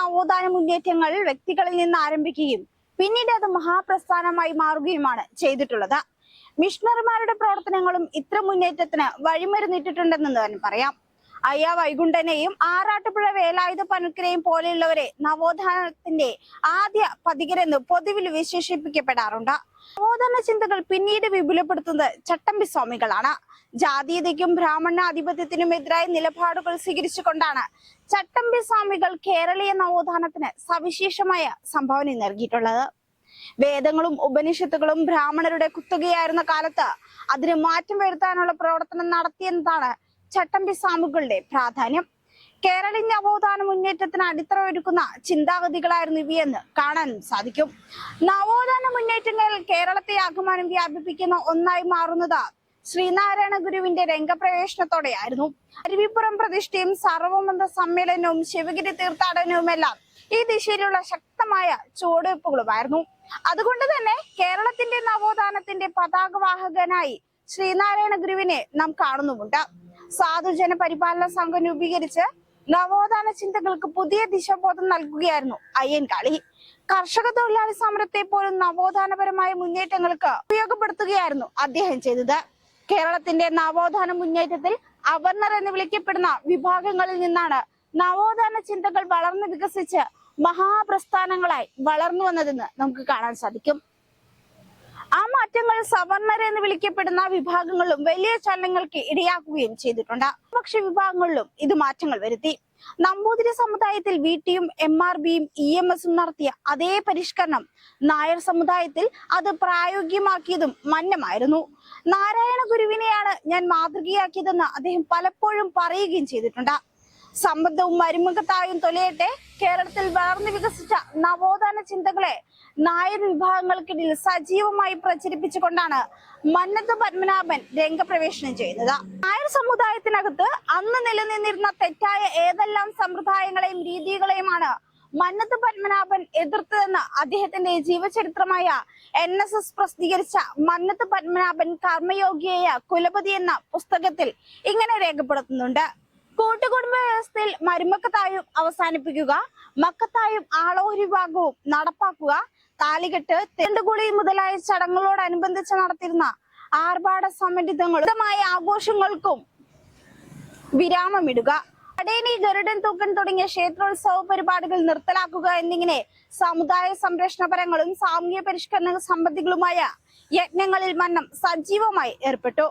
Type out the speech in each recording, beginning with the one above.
നവോത്ഥാന മുന്നേറ്റങ്ങൾ വ്യക്തികളിൽ നിന്ന് ആരംഭിക്കുകയും പിന്നീട് അത് മഹാപ്രസ്ഥാനമായി മാറുകയുമാണ് ചെയ്തിട്ടുള്ളത്. മിഷണറിമാരുടെ പ്രവർത്തനങ്ങളും ഇത്തരം മുന്നേറ്റത്തിന് വഴിമരുന്നിട്ടിട്ടുണ്ടെന്ന് തന്നെ പറയാം. അയ്യ വൈകുണ്ഠനെയും ആറാട്ടുപുഴ വേലായുധ പനുക്കരെയും പോലെയുള്ളവരെ നവോത്ഥാനത്തിന്റെ ആദ്യ പഥികരെന്ന് പൊതുവിൽ വിശേഷിപ്പിക്കപ്പെടാറുണ്ട്. നവോത്ഥാന ചിന്തകൾ പിന്നീട് വിപുലപ്പെടുത്തുന്നത് ചട്ടമ്പി സ്വാമികളാണ്. ജാതീയതയ്ക്കും ബ്രാഹ്മണാധിപത്യത്തിനും എതിരായ നിലപാടുകൾ സ്വീകരിച്ചുകൊണ്ടാണ് ചട്ടമ്പി സ്വാമികൾ കേരളീയ നവോത്ഥാനത്തിന് സവിശേഷമായ സംഭാവന നൽകിയിട്ടുള്ളത്. വേദങ്ങളും ഉപനിഷത്തുകളും ബ്രാഹ്മണരുടെ കുത്തകയായിരുന്ന കാലത്ത് അതിന് മാറ്റം വരുത്താനുള്ള പ്രവർത്തനം നടത്തിയെന്നതാണ് ചട്ടമ്പി സ്വാമികളുടെ പ്രാധാന്യം. കേരളീയ നവോത്ഥാന മുന്നേറ്റത്തിന് അടിത്തറ ഒരുക്കുന്ന ചിന്താഗതികളായിരുന്നു ഇവയെന്ന് കാണാൻ സാധിക്കും. നവോത്ഥാന മുന്നേറ്റങ്ങൾ കേരളത്തെ ആകമാനം വ്യാപിപ്പിക്കുന്ന ഒന്നായി മാറുന്നത് ശ്രീനാരായണ ഗുരുവിന്റെ രംഗപ്രവേശനത്തോടെയായിരുന്നു. അരുവിപ്പുറം പ്രതിഷ്ഠയും സർവമത സമ്മേളനവും ശിവഗിരി തീർത്ഥാടനവുമെല്ലാം ഈ ദിശയിലുള്ള ശക്തമായ ചുവടുവയ്പ്പുകളുമായിരുന്നു. അതുകൊണ്ട് തന്നെ കേരളത്തിന്റെ നവോത്ഥാനത്തിന്റെ പതാകവാഹകനായി ശ്രീനാരായണ ഗുരുവിനെ നാം കാണുന്നുമുണ്ട്. സാധുജന പരിപാലന സംഘം രൂപീകരിച്ച് നവോത്ഥാന ചിന്തകൾക്ക് പുതിയ ദിശബോധം നൽകുകയായിരുന്നു അയ്യൻകാളി. കർഷക തൊഴിലാളി സമരത്തെ പോലും നവോത്ഥാനപരമായ മുന്നേറ്റങ്ങൾക്ക് ഉപയോഗപ്പെടുത്തുകയായിരുന്നു അദ്ദേഹം ചെയ്തത്. കേരളത്തിന്റെ നവോത്ഥാന മുന്നേറ്റത്തിൽ അവർണർ എന്ന് വിളിക്കപ്പെടുന്ന വിഭാഗങ്ങളിൽ നിന്നാണ് നവോത്ഥാന ചിന്തകൾ വളർന്നു വികസിച്ച് മഹാപ്രസ്ഥാനങ്ങളായി വളർന്നു വന്നതെന്ന് നമുക്ക് കാണാൻ സാധിക്കും. ആ മാറ്റങ്ങൾ സവർണർ എന്ന് വിളിക്കപ്പെടുന്ന വിഭാഗങ്ങളിലും വലിയ ചലനങ്ങൾക്ക് ഇടയാക്കുകയും ചെയ്തിട്ടുണ്ട്. പക്ഷെ വിഭാഗങ്ങളിലും ഇത് മാറ്റങ്ങൾ വരുത്തി. നമ്പൂതിരി സമുദായത്തിൽ VT-യും MRB-യും EMS-ഉം നടത്തിയ അതേ പരിഷ്കരണം നായർ സമുദായത്തിൽ അത് പ്രായോഗികമാക്കിയതും മന്നമായിരുന്നു. നാരായണ ഗുരുവിനെയാണ് ഞാൻ മാതൃകയാക്കിയതെന്ന് അദ്ദേഹം പലപ്പോഴും പറയുകയും ചെയ്തിട്ടുണ്ട്. സംബന്ധവും മരുമകത്തായും തൊലയട്ടെ കേരളത്തിൽ വളർന്നു വികസിച്ച നവോത്ഥാന ചിന്തകളെ നായർ വിഭാഗങ്ങൾക്കിടയിൽ സജീവമായി പ്രചരിപ്പിച്ചുകൊണ്ടാണ് മന്നത്ത് പത്മനാഭൻ രംഗപ്രവേശനം ചെയ്യുന്നത്. നായർ സമുദായത്തിനകത്ത് അന്ന് നിലനിന്നിരുന്ന തെറ്റായ ഏതെല്ലാം സമ്പ്രദായങ്ങളെയും രീതികളെയുമാണ് മന്നത്ത് പത്മനാഭൻ എതിർത്തതെന്ന് അദ്ദേഹത്തിന്റെ ജീവചരിത്രമായ NSS പ്രസിദ്ധീകരിച്ച മന്നത്ത് പത്മനാഭൻ കർമ്മയോഗിയായ കുലപതി എന്ന പുസ്തകത്തിൽ ഇങ്ങനെ രേഖപ്പെടുത്തുന്നുണ്ട്. കൂട്ടുകുടുംബ വ്യവസ്ഥയിൽ മരുമക്കത്തായും അവസാനിപ്പിക്കുക, മക്കത്തായും ആളോഹരി വിഭാഗവും നടപ്പാക്കുക, താലികെട്ട്, തെണ്ടുകുളി മുതലായ ചടങ്ങുകളോടനുബന്ധിച്ച് നടത്തിയിരുന്ന ആർഭാട സമന്വിതമായ ആഘോഷങ്ങൾക്കും വിരാമമിടുക, പടേനി, ഗരുഡൻ തൂക്കൻ തുടങ്ങിയ ക്ഷേത്രോത്സവ പരിപാടികൾ നിർത്തലാക്കുക എന്നിങ്ങനെ സമുദായ സംരക്ഷണപരങ്ങളും സാമൂഹ്യ പരിഷ്കരണ സംബന്ധികളുമായ യജ്ഞങ്ങളിൽ മന്നം സജീവമായി ഏർപ്പെട്ടു.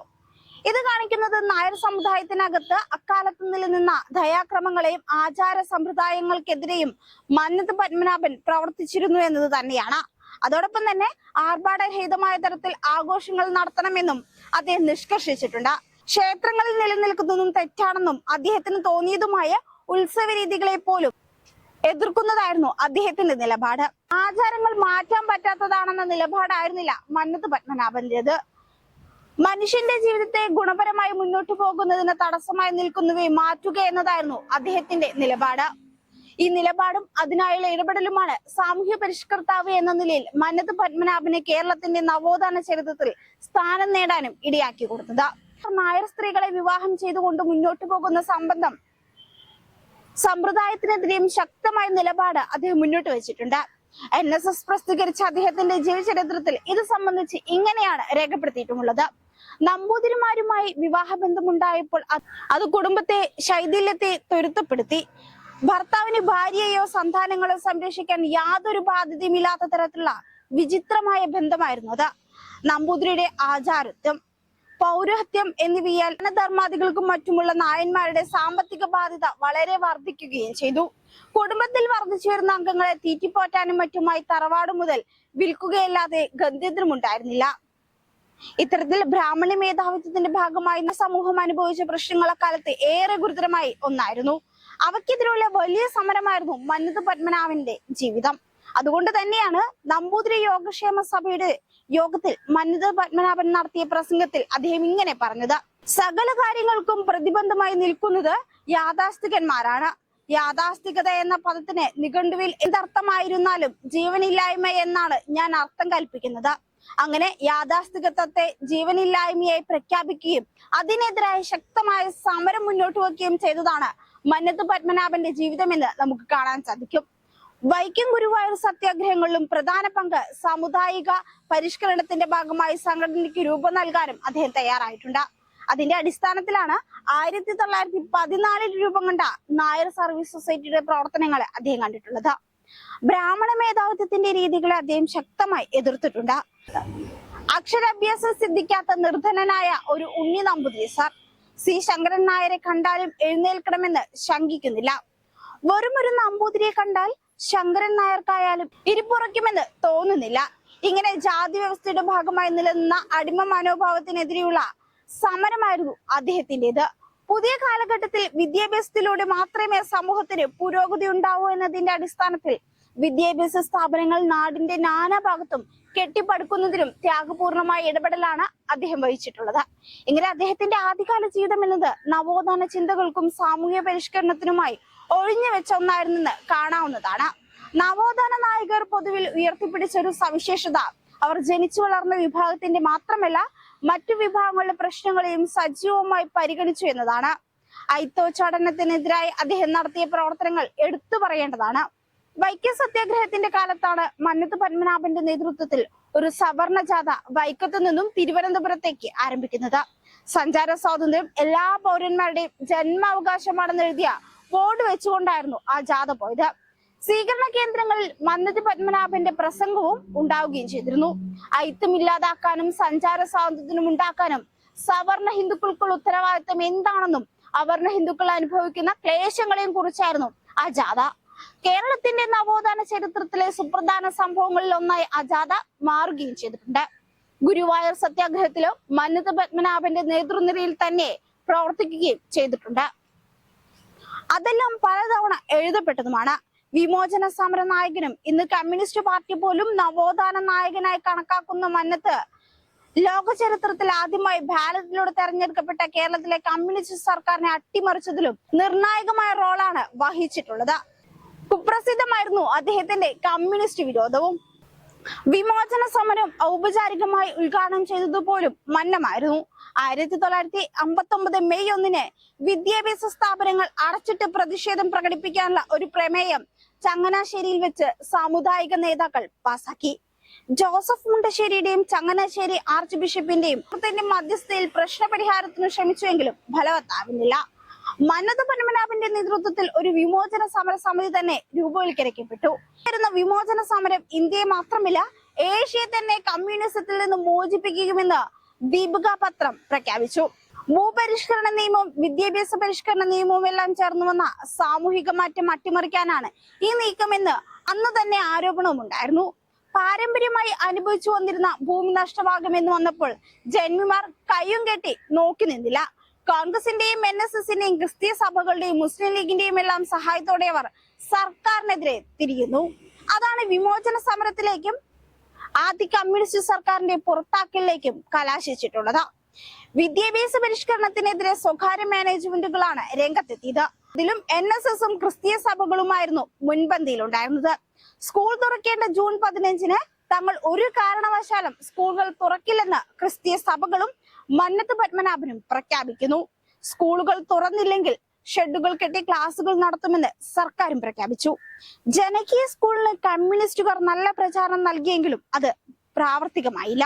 ഇത് കാണിക്കുന്നത് നായർ സമുദായത്തിനകത്ത് അക്കാലത്ത് നിലനിന്ന ദയാക്രമങ്ങളെയും ആചാര സമ്പ്രദായങ്ങൾക്കെതിരെയും മന്നത്ത് പത്മനാഭൻ പ്രവർത്തിച്ചിരുന്നു എന്നത് തന്നെയാണ്. അതോടൊപ്പം തന്നെ ആർഭാടരഹിതമായ തരത്തിൽ ആഘോഷങ്ങൾ നടത്തണമെന്നും അദ്ദേഹം നിഷ്കർഷിച്ചിട്ടുണ്ട്. ക്ഷേത്രങ്ങളിൽ നിലനിൽക്കുന്നതും തെറ്റാണെന്നും അദ്ദേഹത്തിന് തോന്നിയതുമായ ഉത്സവ രീതികളെ പോലും എതിർക്കുന്നതായിരുന്നു അദ്ദേഹത്തിന്റെ നിലപാട്. ആചാരങ്ങൾ മാറ്റാൻ പറ്റാത്തതാണെന്ന നിലപാടായിരുന്നില്ല മന്നത്ത് പത്മനാഭന്റേത്. മനുഷ്യന്റെ ജീവിതത്തെ ഗുണപരമായി മുന്നോട്ടു പോകുന്നതിന് തടസ്സമായി നിൽക്കുന്നവയെ മാറ്റുക എന്നതായിരുന്നു അദ്ദേഹത്തിന്റെ നിലപാട്. ഈ നിലപാടും അതിനായുള്ള ഇടപെടലുമാണ് സാമൂഹ്യ പരിഷ്കർത്താവ് എന്ന നിലയിൽ മന്നത്ത് പത്മനാഭന് കേരളത്തിന്റെ നവോത്ഥാന ചരിത്രത്തിൽ സ്ഥാനം നേടാനും ഇടയാക്കി കൊടുത്തത്. നായർ സ്ത്രീകളെ വിവാഹം ചെയ്തുകൊണ്ട് മുന്നോട്ടു പോകുന്ന സമ്പ്രദായത്തിനെതിരെയും ശക്തമായ നിലപാട് അദ്ദേഹം മുന്നോട്ട് വെച്ചിട്ടുണ്ട്. NSS പ്രസിദ്ധീകരിച്ച അദ്ദേഹത്തിന്റെ ജീവചരിത്രത്തിൽ ഇത് സംബന്ധിച്ച് ഇങ്ങനെയാണ് രേഖപ്പെടുത്തിയിട്ടുമുള്ളത്. നമ്പൂതിരിമാരുമായി വിവാഹബന്ധമുണ്ടായപ്പോൾ അത് കുടുംബത്തെ ശൈഥില്യത്തെ ത്വരിതപ്പെടുത്തി. ഭർത്താവിന് ഭാര്യയെയോ സന്താനങ്ങളോ സംരക്ഷിക്കാൻ യാതൊരു ബാധ്യതയുമില്ലാത്ത തരത്തിലുള്ള വിചിത്രമായ ബന്ധമായിരുന്നു അത്. നമ്പൂതിരിയുടെ ആചാരത്വം, പൗരോഹിത്യം എന്നിവയാൽ ധർമാദികൾക്കും മറ്റുമുള്ള നായന്മാരുടെ സാമ്പത്തിക ബാധ്യത വളരെ വർദ്ധിക്കുകയും ചെയ്തു. കുടുംബത്തിൽ വർദ്ധിച്ചു വരുന്ന അംഗങ്ങളെ തീറ്റിപ്പോറ്റാനും മറ്റുമായി തറവാട് മുതൽ വിൽക്കുകയല്ലാതെ ഗത്യന്തരമുണ്ടായിരുന്നില്ല. ഇത്തരത്തിൽ ബ്രാഹ്മണ മേധാവിത്വത്തിന്റെ ഭാഗമായി സമൂഹം അനുഭവിച്ച പ്രശ്നങ്ങൾ അക്കാലത്ത് ഏറെ ഗുരുതരമായി ഒന്നായിരുന്നു. അവയ്ക്കെതിരെയുള്ള വലിയ സമരമായിരുന്നു മന്നത്ത് പത്മനാഭന്റെ ജീവിതം. അതുകൊണ്ട് തന്നെയാണ് നമ്പൂതിരി യോഗക്ഷേമ സഭയുടെ യോഗത്തിൽ മന്നത്ത് പത്മനാഭൻ നടത്തിയ പ്രസംഗത്തിൽ അദ്ദേഹം ഇങ്ങനെ പറഞ്ഞത്: സകല കാര്യങ്ങൾക്കും പ്രതിബന്ധമായി നിൽക്കുന്നത് യാഥാസ്ഥികന്മാരാണ്. യാഥാസ്ഥികത എന്ന പദത്തിന് നിഘണ്ടുവിൽ എന്തർത്ഥമായിരുന്നാലും ജീവനില്ലായ്മ എന്നാണ് ഞാൻ അർത്ഥം കൽപ്പിക്കുന്നത്. അങ്ങനെ യാഥാസ്ഥികത്വത്തെ ജീവനില്ലായ്മയായി പ്രഖ്യാപിക്കുകയും അതിനെതിരായ ശക്തമായ സമരം മുന്നോട്ട് വയ്ക്കുകയും ചെയ്തതാണ് മന്നത്ത് പത്മനാഭന്റെ ജീവിതമെന്ന് നമുക്ക് കാണാൻ സാധിക്കും. വൈക്കം ഗുരുവായൂർ സത്യാഗ്രഹങ്ങളിലും പ്രധാന പങ്ക് സാമുദായിക പരിഷ്കരണത്തിന്റെ ഭാഗമായി സംഘടനയ്ക്ക് രൂപം നൽകാനും അദ്ദേഹം തയ്യാറായിട്ടുണ്ട്. അതിന്റെ അടിസ്ഥാനത്തിലാണ് 1914 രൂപം കൊണ്ട നായർ സർവീസ് സൊസൈറ്റിയുടെ പ്രവർത്തനങ്ങൾ അദ്ദേഹം കണ്ടിട്ടുള്ളത്. ബ്രാഹ്മണ മേധാവിത്വത്തിന്റെ രീതികളെ അദ്ദേഹം ശക്തമായി എതിർത്തിട്ടുണ്ട്. അക്ഷരാഭ്യാസം സിദ്ധിക്കാത്ത നിർധനനായ ഒരു ഉണ്ണി നമ്പൂതിരി സാർ സി ശങ്കരൻ നായരെ കണ്ടാലും എഴുന്നേൽക്കണമെന്ന് ശങ്കിക്കുന്നില്ല. വെറുമൊരു നമ്പൂതിരിയെ കണ്ടാൽ ശങ്കരൻ നായർക്കായാലും ഇരിപ്പുറയ്ക്കുമെന്ന് തോന്നുന്നില്ല. ഇങ്ങനെ ജാതി വ്യവസ്ഥയുടെ ഭാഗമായി നിലനിന്ന അടിമ മനോഭാവത്തിനെതിരെയുള്ള സമരമായിരുന്നു അദ്ദേഹത്തിൻ്റെത്. പുതിയ കാലഘട്ടത്തിൽ വിദ്യാഭ്യാസത്തിലൂടെ മാത്രമേ സമൂഹത്തിന് പുരോഗതി ഉണ്ടാവൂ എന്നതിന്റെ അടിസ്ഥാനത്തിൽ വിദ്യാഭ്യാസ സ്ഥാപനങ്ങൾ നാടിന്റെ നാനാഭാഗത്തും കെട്ടിപ്പടുക്കുന്നതിലും ത്യാഗപൂർണമായ ഇടപെടലാണ് അദ്ദേഹം വഹിച്ചിട്ടുള്ളത്. ഇങ്ങനെ അദ്ദേഹത്തിന്റെ ആദ്യകാല ജീവിതം എന്നത് നവോത്ഥാന ചിന്തകൾക്കും സാമൂഹ്യ പരിഷ്കരണത്തിനുമായി ഒഴിഞ്ഞു വെച്ച ഒന്നായിരുന്നെന്ന് കാണാവുന്നതാണ്. നവോത്ഥാന നായകർ പൊതുവിൽ ഉയർത്തിപ്പിടിച്ച ഒരു സവിശേഷത അവർ ജനിച്ചു വളർന്ന വിഭാഗത്തിന്റെ മാത്രമല്ല മറ്റു വിഭാഗങ്ങളുടെ പ്രശ്നങ്ങളെയും സജീവമായി പരിഗണിച്ചു എന്നതാണ്. അയിത്തോച്ചാടനത്തിനെതിരായി അദ്ദേഹം നടത്തിയ പ്രവർത്തനങ്ങൾ എടുത്തു പറയേണ്ടതാണ്. വൈക്കം സത്യാഗ്രഹത്തിന്റെ കാലത്താണ് മന്നത്ത് പത്മനാഭന്റെ നേതൃത്വത്തിൽ ഒരു സവർണ ജാഥ വൈക്കത്തു നിന്നും തിരുവനന്തപുരത്തേക്ക് ആരംഭിക്കുന്നത്. സഞ്ചാര സ്വാതന്ത്ര്യം എല്ലാ പൗരന്മാരുടെയും ജന്മാവകാശമാണെന്ന് എഴുതിയ ബോർഡ് വെച്ചുകൊണ്ടായിരുന്നു ആ ജാഥ പോയത്. സ്വീകരണ കേന്ദ്രങ്ങളിൽ മന്നത്ത് പത്മനാഭന്റെ പ്രസംഗവും ഉണ്ടാവുകയും ചെയ്തിരുന്നു. അയിത്തം ഇല്ലാതാക്കാനും സഞ്ചാര സ്വാതന്ത്ര്യം ഉണ്ടാക്കാനും സവർണ ഹിന്ദുക്കൾക്കുള്ള ഉത്തരവാദിത്തം എന്താണെന്നും അവർണ ഹിന്ദുക്കൾ അനുഭവിക്കുന്ന ക്ലേശങ്ങളെയും കുറിച്ചായിരുന്നു ആ ജാഥ. കേരളത്തിന്റെ നവോത്ഥാന ചരിത്രത്തിലെ സുപ്രധാന സംഭവങ്ങളിൽ ഒന്നായി ആ ജാഥ മാറുകയും ചെയ്തിട്ടുണ്ട്. ഗുരുവായൂർ സത്യാഗ്രഹത്തിലും മന്നത്ത് പത്മനാഭന്റെ നേതൃനിരയിൽ തന്നെ പ്രവർത്തിക്കുകയും ചെയ്തിട്ടുണ്ട്. അതെല്ലാം പലതവണ എഴുതപ്പെട്ടതുമാണ്. വിമോചന സമര നായകനും ഇന്ന് കമ്മ്യൂണിസ്റ്റ് പാർട്ടി പോലും നവോത്ഥാന നായകനായി കണക്കാക്കുന്ന മന്നത്ത് ലോക ചരിത്രത്തിൽ ആദ്യമായി ബാലറ്റിലൂടെ തെരഞ്ഞെടുക്കപ്പെട്ട കേരളത്തിലെ കമ്മ്യൂണിസ്റ്റ് സർക്കാരിനെ അട്ടിമറിച്ചതിലും നിർണായകമായ റോളാണ് വഹിച്ചിട്ടുള്ളത്. കുപ്രസിദ്ധമായിരുന്നു അദ്ദേഹത്തിന്റെ കമ്മ്യൂണിസ്റ്റ് വിരോധവും. വിമോചന സമരം ഔപചാരികമായി ഉദ്ഘാടനം ചെയ്തതുപോലും മന്നമായിരുന്നു. 1959 മെയ് 1 വിദ്യാഭ്യാസ സ്ഥാപനങ്ങൾ അടച്ചിട്ട് പ്രതിഷേധം പ്രകടിപ്പിക്കാനുള്ള ഒരു പ്രമേയം ചങ്ങനാശ്ശേരിയിൽ വെച്ച് സാമുദായിക നേതാക്കൾ പാസാക്കി. ജോസഫ് മുണ്ടശ്ശേരിയുടെയും ചങ്ങനാശ്ശേരി ആർച്ച് ബിഷപ്പിന്റെയും മധ്യസ്ഥതയിൽ പ്രശ്നപരിഹാരത്തിന് ശ്രമിച്ചുവെങ്കിലും ഫലവത്താവുന്നില്ല. മന്നത്ത് പത്മനാഭന്റെ നേതൃത്വത്തിൽ ഒരു വിമോചന സമര സമിതി തന്നെ രൂപവൽക്കരിക്കപ്പെട്ടു. വിമോചന സമരം ഇന്ത്യയെ മാത്രമല്ല ഏഷ്യയെ തന്നെ കമ്മ്യൂണിസത്തിൽ നിന്ന് മോചിപ്പിക്കുമെന്ന് ദീപിക പത്രം പ്രഖ്യാപിച്ചു. ഭൂപരിഷ്കരണ നിയമവും വിദ്യാഭ്യാസ പരിഷ്കരണ നിയമവും എല്ലാം ചേർന്ന് വന്ന സാമൂഹിക മാറ്റം അട്ടിമറിക്കാനാണ് ഈ നീക്കമെന്ന് അന്ന് തന്നെ ആരോപണവും ഉണ്ടായിരുന്നു. പാരമ്പര്യമായി അനുഭവിച്ചു വന്നിരുന്ന ഭൂമി നഷ്ടമാകുമെന്ന് വന്നപ്പോൾ ജന്മിമാർ കയ്യും കെട്ടി നോക്കി നിന്നില്ല. കോൺഗ്രസിന്റെയും NSSന്റെയും ക്രിസ്തീയ സഭകളുടെയും മുസ്ലിം ലീഗിന്റെയും എല്ലാം സഹായത്തോടെ അവർ സർക്കാരിനെതിരെ തിരിയുന്നു. അതാണ് വിമോചന സമരത്തിലേക്കും ആദ്യ കമ്മ്യൂണിസ്റ്റ് സർക്കാരിന്റെ പുറത്താക്കലിലേക്കും കലാശിച്ചിട്ടുള്ളത്. വിദ്യാഭ്യാസ പരിഷ്കരണത്തിനെതിരെ സ്വകാര്യ മാനേജ്മെന്റുകളാണ് രംഗത്തെത്തിയത്. ഇതിലും NSSും ക്രിസ്തീയ സഭകളുമായിരുന്നു മുൻപന്തിയിലുണ്ടായിരുന്നത്. സ്കൂൾ തുറക്കേണ്ട ജൂൺ 15 തങ്ങൾ ഒരു കാരണവശാലും സ്കൂളുകൾ തുറക്കില്ലെന്ന് ക്രിസ്തീയ സഭകളും മന്നത്ത് പത്മനാഭനും പ്രഖ്യാപിക്കുന്നു. സ്കൂളുകൾ തുറന്നില്ലെങ്കിൽ ഷെഡുകൾ കെട്ടി ക്ലാസുകൾ നടത്തുമെന്ന് സർക്കാരും പ്രഖ്യാപിച്ചു. ജനകീയ സ്കൂളിന് കമ്മ്യൂണിസ്റ്റുകാർ നല്ല പ്രചാരണം നൽകിയെങ്കിലും അത് പ്രാവർത്തികമായില്ല.